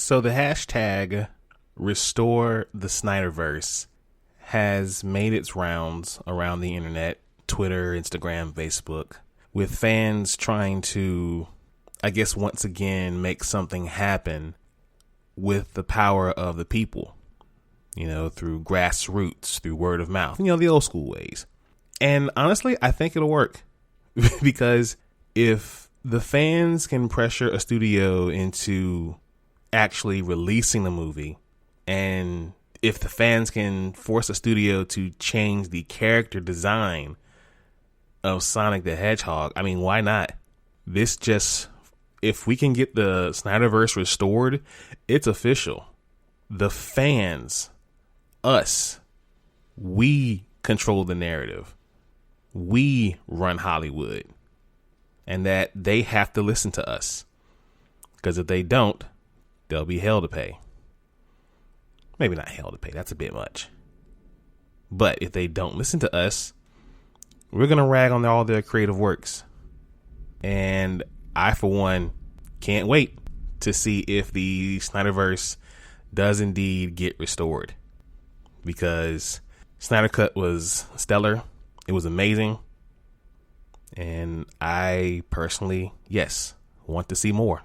So the hashtag Restore the Snyderverse has made its rounds around the internet, Twitter, Instagram, Facebook, with fans trying to, I guess, once again, make something happen with the power of the people, through grassroots, through word of mouth, the old school ways. And honestly, I think it'll work because if the fans can pressure a studio into actually releasing the movie, and if the fans can force a studio to change the character design of Sonic the Hedgehog, I mean, why not? If we can get the Snyderverse restored, it's official. The fans, us, we control the narrative. We run Hollywood. And that they have to listen to us. Because if they don't, there'll be hell to pay. Maybe not hell to pay. That's a bit much. But if they don't listen to us, we're going to rag on all their creative works. And I, for one, can't wait to see if the Snyderverse does indeed get restored. Because Snyder Cut was stellar. It was amazing. And I personally, yes, want to see more.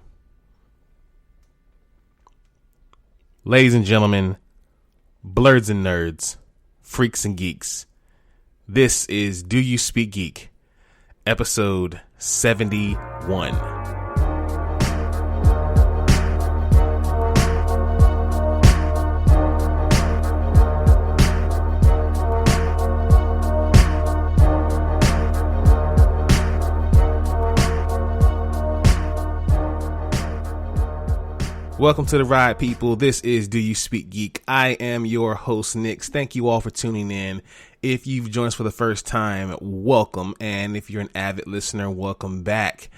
Ladies and gentlemen, blurs and nerds, freaks and geeks, this is Do You Speak Geek, episode 71. Welcome to the ride, people. This is Do You Speak Geek. I am your host, Nix. Thank you all for tuning in. If you've joined us for the first time, welcome. And if you're an avid listener, welcome back.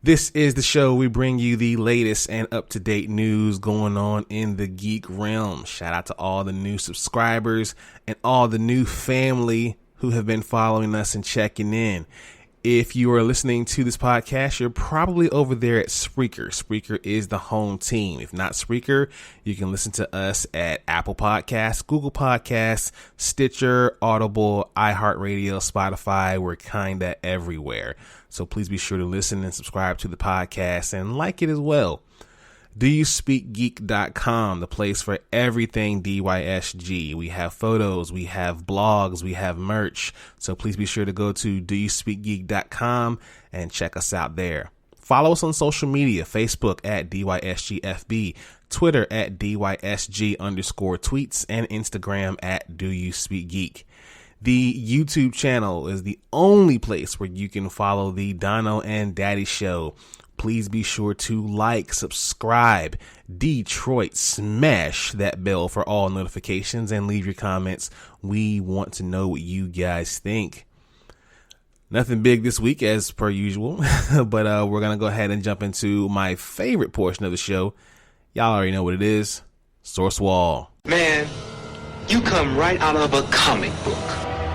This is the show. We bring you the latest and up-to-date news going on in the geek realm. Shout out to all the new subscribers and all the new family who have been following us and checking in. If you are listening to this podcast, you're probably over there at Spreaker. Spreaker is the home team. If not Spreaker, you can listen to us at Apple Podcasts, Google Podcasts, Stitcher, Audible, iHeartRadio, Spotify. We're kinda everywhere. So please be sure to listen and subscribe to the podcast and like it as well. DoYouSpeakGeek.com, the place for everything DYSG. We have photos, we have blogs, we have merch. So please be sure to go to DoYouSpeakGeek.com and check us out there. Follow us on social media, Facebook at DYSGFB, Twitter at DYSG_tweets, and Instagram at DoYouSpeakGeek. The YouTube channel is the only place where you can follow the Dono and Daddy Show. Please be sure to like, subscribe, Detroit, smash that bell for all notifications, and leave your comments. We want to know what you guys think. Nothing big this week as per usual, but we're going to go ahead and jump into my favorite portion of the show. Y'all already know what it is. Source Wall. Man, you come right out of a comic book.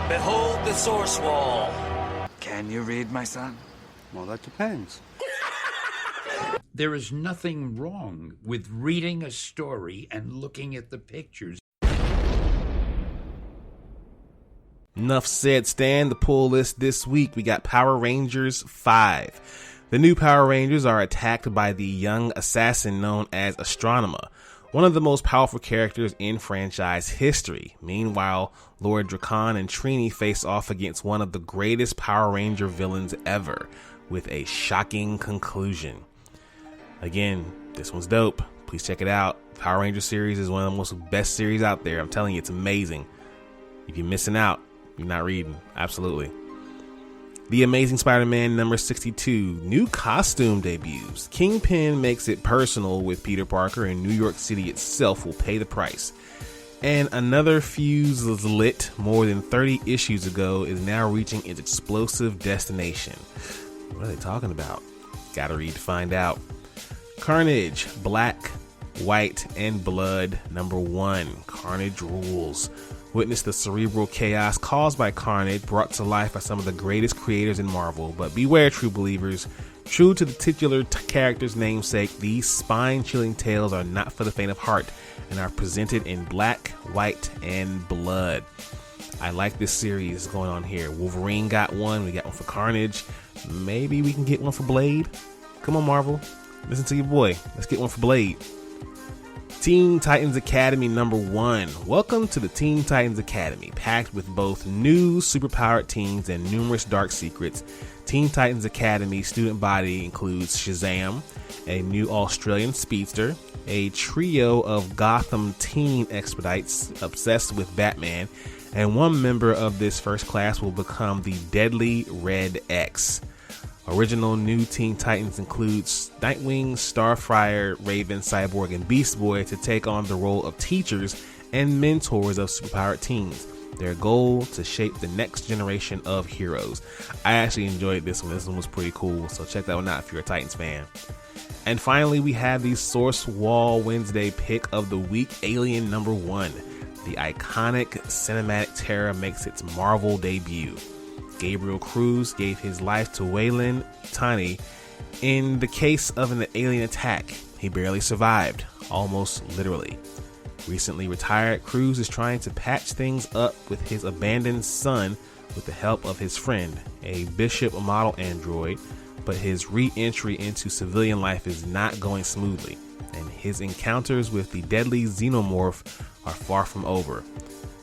Behold the Source Wall. Can you read, my son? Well, that depends. There is nothing wrong with reading a story and looking at the pictures. Enough said, Stan. The pull list this week, we got Power Rangers 5. The new Power Rangers are attacked by the young assassin known as Astronema, one of the most powerful characters in franchise history. Meanwhile, Lord Dracon and Trini face off against one of the greatest Power Ranger villains ever, with a shocking conclusion. Again, this one's dope. Please check it out. Power Ranger series is one of the most best series out there. I'm telling you, it's amazing. If you're missing out, you're not reading. Absolutely. The Amazing Spider-Man number 62. New costume debuts. Kingpin makes it personal with Peter Parker, and New York City itself will pay the price. And another fuse lit more than 30 issues ago is now reaching its explosive destination. What are they talking about? Gotta read to find out. Carnage, Black, White, and Blood number 1. Carnage rules. Witness the cerebral chaos caused by Carnage, brought to life by some of the greatest creators in Marvel. But beware, true believers, True to the titular character's namesake, these spine-chilling tales are not for the faint of heart and are presented in black, white, and blood. I like this series going on here. Wolverine got one. We got one for Carnage. Maybe we can get one for Blade. Come on, Marvel. Listen to your boy. Let's get one for Blade. Teen Titans Academy #1. Welcome to the Teen Titans Academy, packed with both new superpowered teens and numerous dark secrets. Teen Titans Academy student body includes Shazam, a new Australian speedster, a trio of Gotham teen expedites obsessed with Batman, and one member of this first class will become the Deadly Red X. Original new Teen Titans includes Nightwing, Starfire, Raven, Cyborg, and Beast Boy to take on the role of teachers and mentors of superpowered teens. Their goal to shape the next generation of heroes. I actually enjoyed this one. This one was pretty cool, so check that one out if you're a Titans fan. And finally, we have the Source Wall Wednesday pick of the week, Alien #1. The iconic cinematic terror makes its Marvel debut. Gabriel Cruz gave his life to Weyland-Yutani in the case of an alien attack. He barely survived, almost literally. Recently retired, Cruz is trying to patch things up with his abandoned son with the help of his friend, a Bishop model android, but his re-entry into civilian life is not going smoothly, and his encounters with the deadly xenomorph are far from over.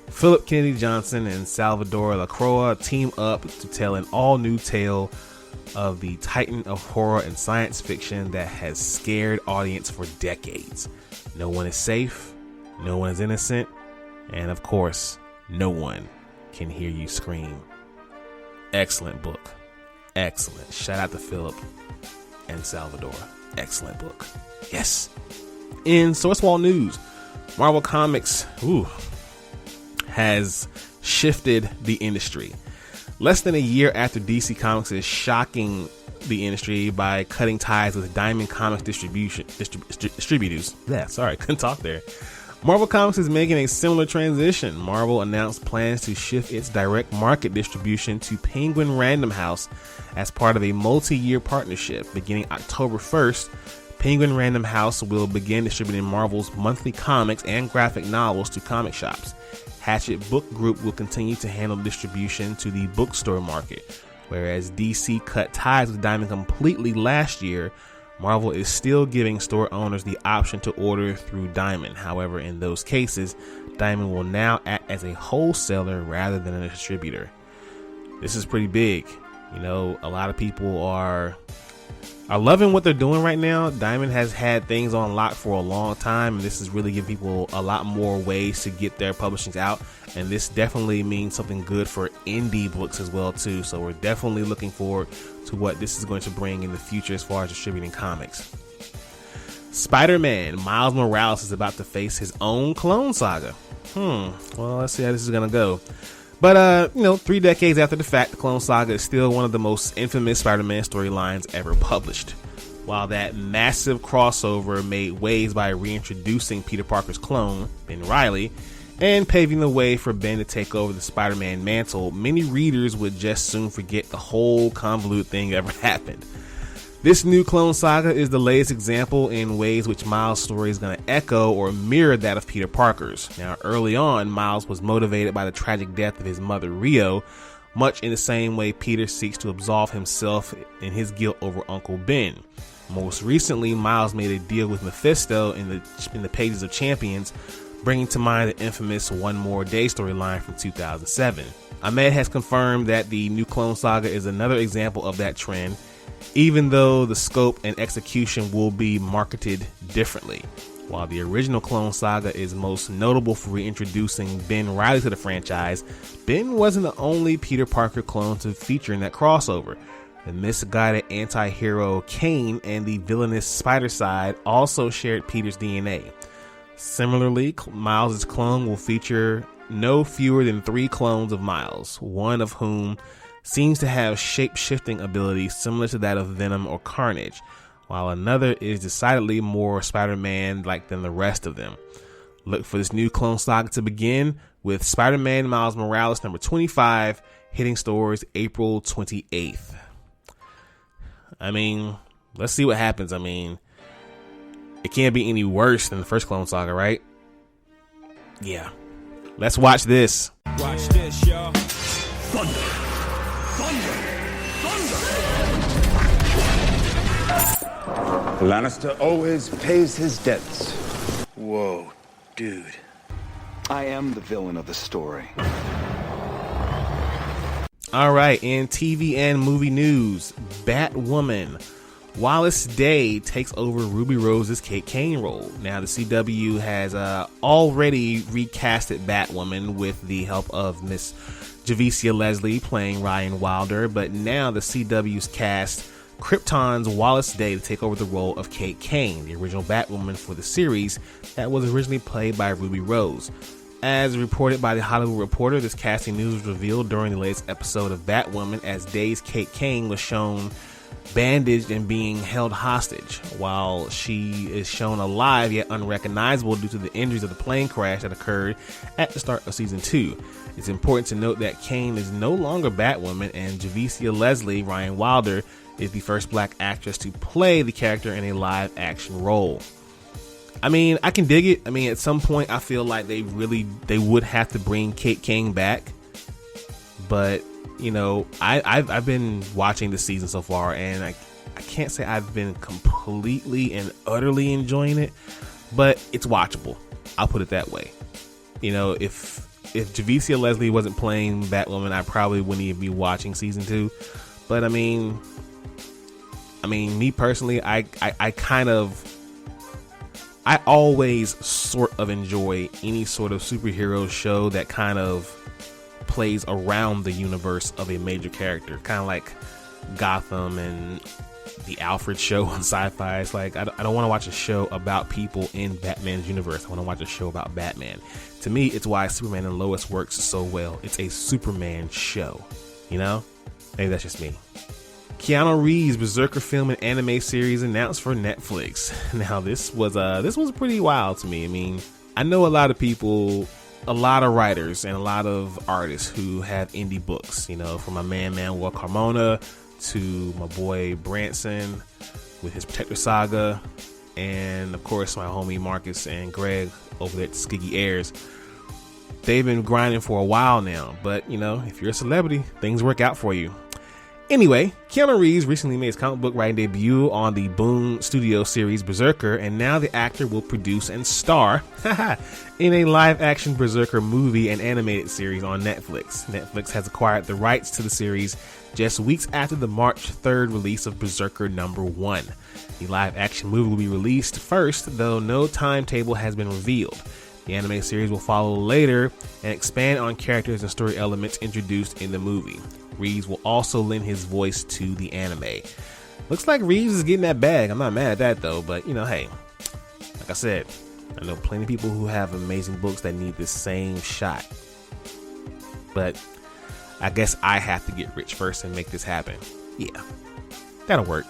Philip Kennedy Johnson and Salvador Lacroix team up to tell an all-new tale of the titan of horror and science fiction that has scared audience for decades. No one is safe, no one is innocent, and of course, no one can hear you scream. Excellent book. Excellent. Shout out to Philip and Salvador. Excellent book. Yes. In Source Wall news, Marvel Comics has shifted the industry. Less than a year after DC Comics is shocking the industry by cutting ties with Diamond Comics distributors. Yeah, sorry, couldn't talk there. Marvel Comics is making a similar transition. Marvel announced plans to shift its direct market distribution to Penguin Random House as part of a multi-year partnership. Beginning October 1st, Penguin Random House will begin distributing Marvel's monthly comics and graphic novels to comic shops. Hachette Book Group will continue to handle distribution to the bookstore market. Whereas DC cut ties with Diamond completely last year, Marvel is still giving store owners the option to order through Diamond. However, in those cases, Diamond will now act as a wholesaler rather than a distributor. This is pretty big. You know, a lot of people are loving what they're doing right now. Diamond has had things on lock for a long time, and this is really giving people a lot more ways to get their publishings out. And this definitely means something good for indie books as well too. So we're definitely looking forward to what this is going to bring in the future as far as distributing comics. Spider-Man Miles Morales is about to face his own Clone Saga. Well, let's see how this is gonna go. But, 3 decades after the fact, the Clone Saga is still one of the most infamous Spider-Man storylines ever published. While that massive crossover made waves by reintroducing Peter Parker's clone, Ben Reilly, and paving the way for Ben to take over the Spider-Man mantle, many readers would just soon forget the whole convoluted thing ever happened. This new Clone Saga is the latest example in ways which Miles' story is going to echo or mirror that of Peter Parker's. Now, early on, Miles was motivated by the tragic death of his mother, Rio, much in the same way Peter seeks to absolve himself in his guilt over Uncle Ben. Most recently, Miles made a deal with Mephisto in the pages of Champions, bringing to mind the infamous One More Day storyline from 2007. Ahmed has confirmed that the new Clone Saga is another example of that trend, even though the scope and execution will be marketed differently. While the original Clone Saga is most notable for reintroducing Ben Reilly to the franchise, Ben wasn't the only Peter Parker clone to feature in that crossover. The misguided anti-hero Kane and the villainous Spider-Side also shared Peter's DNA. Similarly, Miles' clone will feature no fewer than 3 clones of Miles, one of whom seems to have shape-shifting abilities similar to that of Venom or Carnage, while another is decidedly more Spider-Man-like than the rest of them. Look for this new Clone Saga to begin with Spider-Man Miles Morales #25 hitting stores April 28th. I mean, let's see what happens. I mean, it can't be any worse than the first Clone Saga, right? Yeah. Let's watch this. Watch this, y'all. Thunder! Thunder! Thunder! Lannister always pays his debts. Whoa, dude. I am the villain of the story. All right, in TV and movie news, Batwoman. Wallace Day takes over Ruby Rose's Kate Kane role. Now, the CW has already recasted Batwoman with the help of Miss Javicia Leslie playing Ryan Wilder, but now the CW's cast Krypton's Wallace Day to take over the role of Kate Kane, the original Batwoman for the series that was originally played by Ruby Rose. As reported by The Hollywood Reporter, this casting news was revealed during the latest episode of Batwoman as Day's Kate Kane was shown bandaged and being held hostage, while she is shown alive yet unrecognizable due to the injuries of the plane crash that occurred at the start of season 2. It's important to note that Kane is no longer Batwoman, and Javicia Leslie, Ryan Wilder, is the first black actress to play the character in a live action role. I mean, I can dig it. I mean, at some point I feel like they would have to bring Kate Kane back, but you know, I've been watching the season so far, and I can't say I've been completely and utterly enjoying it, but it's watchable. I'll put it that way. You know, if Javicia Leslie wasn't playing Batwoman, I probably wouldn't even be watching season 2. But I mean, me personally, I always sort of enjoy any sort of superhero show that kind of plays around the universe of a major character, kind of like Gotham and the Alfred show on Sci-Fi. It's like I don't want to watch a show about people in Batman's universe. I want to watch a show about Batman. To me, it's why Superman and Lois works so well. It's a Superman show, you know? Maybe that's just me. Keanu Reeves' Berserker film and anime series announced for Netflix. Now, this was pretty wild to me. I mean, I know a lot of people, a lot of writers and a lot of artists who have indie books, you know, from my man Manuel Carmona to my boy Branson with his Protector Saga, and of course my homie Marcus and Greg over there at Skiggy Airs. They've been grinding for a while now, but you know, if you're a celebrity, things work out for you. Anyway, Keanu Reeves recently made his comic book writing debut on the Boom Studio series Berserker, and now the actor will produce and star in a live-action Berserker movie and animated series on Netflix. Netflix has acquired the rights to the series just weeks after the March 3rd release of Berserker #1. The live-action movie will be released first, though no timetable has been revealed. The anime series will follow later and expand on characters and story elements introduced in the movie. Reeves will also lend his voice to the anime. Looks like Reeves is getting that bag. I'm not mad at that though, but you know, hey, like I said, I know plenty of people who have amazing books that need the same shot. But I guess I have to get rich first and make this happen. Yeah, that'll work.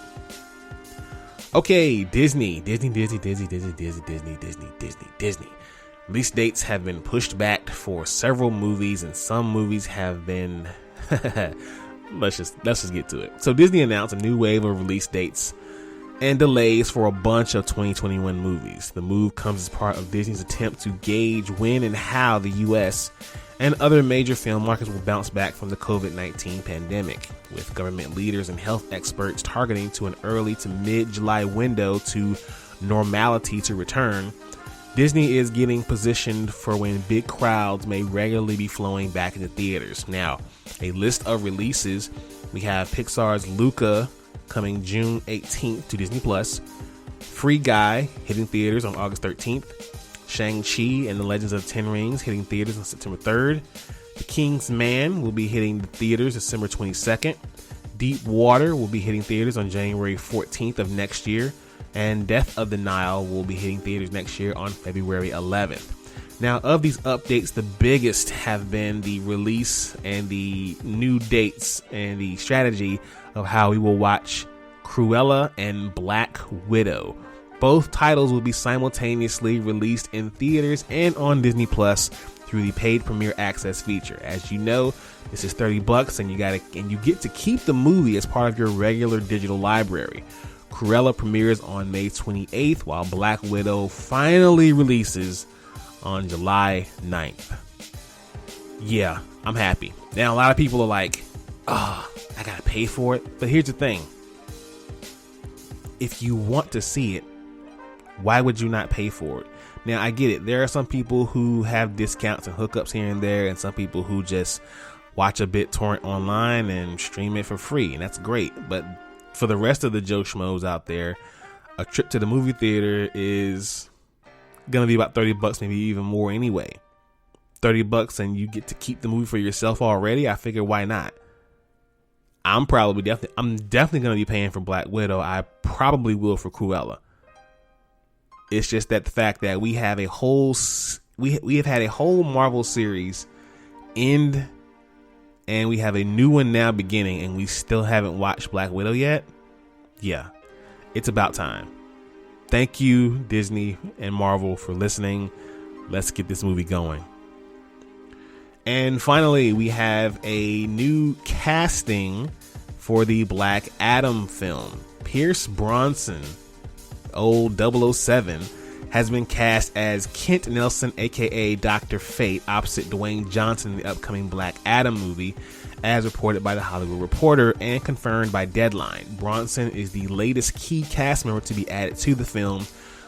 Okay, Disney. Release dates have been pushed back for several movies, and some movies have been let's just get to it. So Disney announced a new wave of release dates and delays for a bunch of 2021 movies. The move comes as part of Disney's attempt to gauge when and how the US and other major film markets will bounce back from the COVID-19 pandemic, with government leaders and health experts targeting to an early to mid-July window to normality to return. Disney is getting positioned for when big crowds may regularly be flowing back into theaters. Now, a list of releases: we have Pixar's Luca coming June 18th to Disney+, Free Guy hitting theaters on August 13th, Shang-Chi and the Legends of the Ten Rings hitting theaters on September 3rd, The King's Man will be hitting the theaters December 22nd, Deep Water will be hitting theaters on January 14th of next year, and Death of the Nile will be hitting theaters next year on February 11th. Now, of these updates, the biggest have been the release and the new dates and the strategy of how we will watch Cruella and Black Widow. Both titles will be simultaneously released in theaters and on Disney Plus through the paid premiere access feature. As you know, this is $30 and you get to keep the movie as part of your regular digital library. Cruella premieres on May 28th, while Black Widow finally releases on July 9th. Yeah, I'm happy. Now, a lot of people are like, I gotta pay for it. But here's the thing. If you want to see it, why would you not pay for it? Now, I get it. There are some people who have discounts and hookups here and there, and some people who just watch a BitTorrent online and stream it for free, and that's great. But for the rest of the Joe Schmoes out there, a trip to the movie theater is going to be about $30, maybe even more anyway. $30 and you get to keep the movie for yourself already. I figure, why not? I'm definitely going to be paying for Black Widow. I probably will for Cruella. It's just that the fact that we have a whole we have had a whole Marvel series end, and we have a new one now beginning, and we still haven't watched Black Widow yet. Yeah, it's about time. Thank you, Disney and Marvel, for listening. Let's get this movie going. And finally, we have a new casting for the Black Adam film. Pierce Bronson, old 007, has been cast as Kent Nelson, aka Dr. Fate, opposite Dwayne Johnson in the upcoming Black Adam movie, as reported by The Hollywood Reporter and confirmed by Deadline. Bronson is the latest key cast member to be added to the film,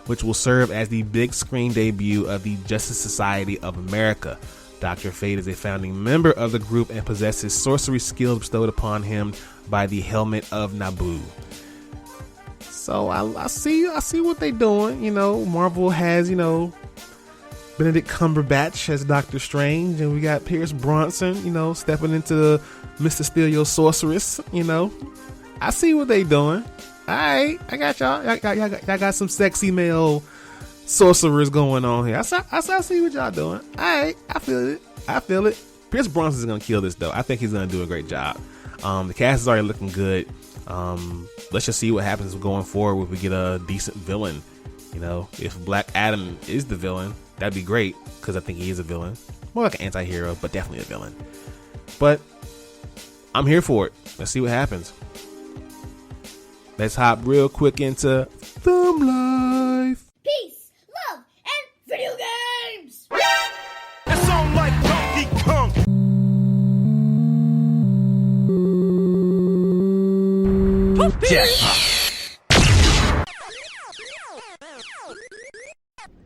which will serve as the big screen debut of the Justice Society of America. Dr. Fate is a founding member of the group and possesses sorcery skills bestowed upon him by the Helmet of Naboo. So I see what they're doing. You know, Marvel has, Benedict Cumberbatch as Doctor Strange, and we got Pierce Bronson, stepping into the Mr. Steal Sorceress. I see what they doing. All right, I got y'all. Y'all got some sexy male sorcerers going on here. I see what y'all doing. All right, I feel it. Pierce Bronson's gonna kill this though. I think he's gonna do a great job. The cast is already looking good. Let's just see what happens going forward if we get a decent villain. If Black Adam is the villain, that'd be great, because I think he is a villain. More like an anti-hero, but definitely a villain. But I'm here for it. Let's see what happens. Let's hop real quick into Thumb Life. Peace, love, and video games! It's on like Donkey Kong.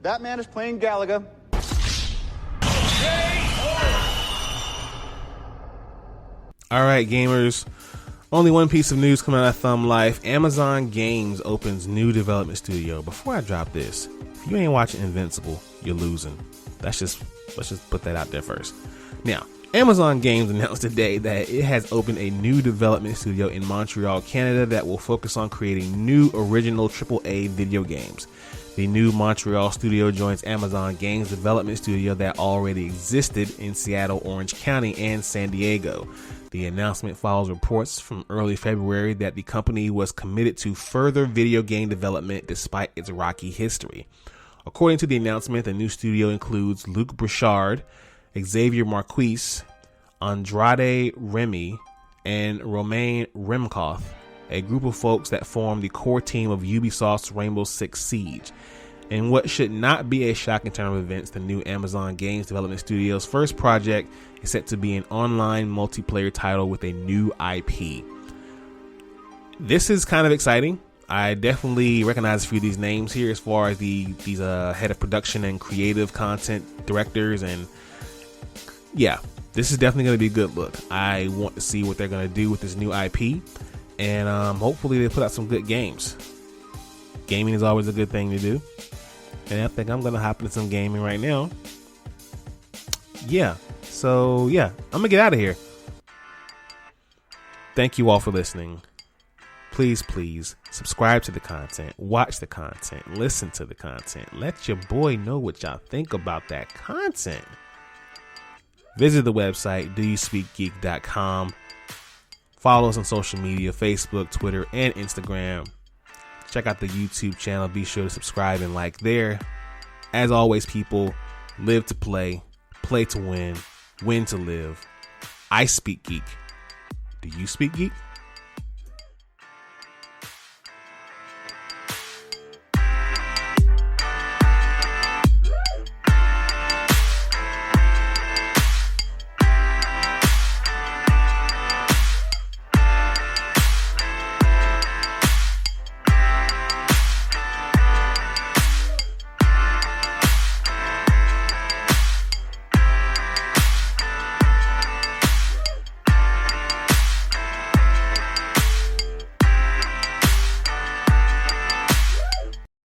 Batman is playing Galaga. All right, gamers. Only one piece of news coming out of Thumb Life. Amazon Games opens new development studio. Before I drop this, if you ain't watching Invincible, you're losing. Let's just put that out there first. Now, Amazon Games announced today that it has opened a new development studio in Montreal, Canada that will focus on creating new original AAA video games. The new Montreal studio joins Amazon Games development studio that already existed in Seattle, Orange County, and San Diego. The announcement follows reports from early February that the company was committed to further video game development despite its rocky history. According to the announcement, the new studio includes Luc Brichard, Xavier Marquise, Andrade Remy, and Romain Remkoff, a group of folks that form the core team of Ubisoft's Rainbow Six Siege. In what should not be a shocking turn of events, the new Amazon Games Development Studio's first project is set to be an online multiplayer title with a new IP. This is kind of exciting. I definitely recognize a few of these names here as far as these head of production and creative content directors, and yeah, this is definitely going to be a good look. I want to see what they're going to do with this new IP, and hopefully they put out some good games. Gaming is always a good thing to do, and I think I'm going to hop into some gaming right now. So I'm going to get out of here. Thank you all for listening. Please subscribe to the content, watch the content, listen to the content. Let your boy know what y'all think about that content. Visit the website, doyouspeakgeek.com. Follow us on social media, Facebook, Twitter, and Instagram. Check out the YouTube channel. Be sure to subscribe and like there. As always, people, live to play play to win to live. I speak geek. Do you speak geek?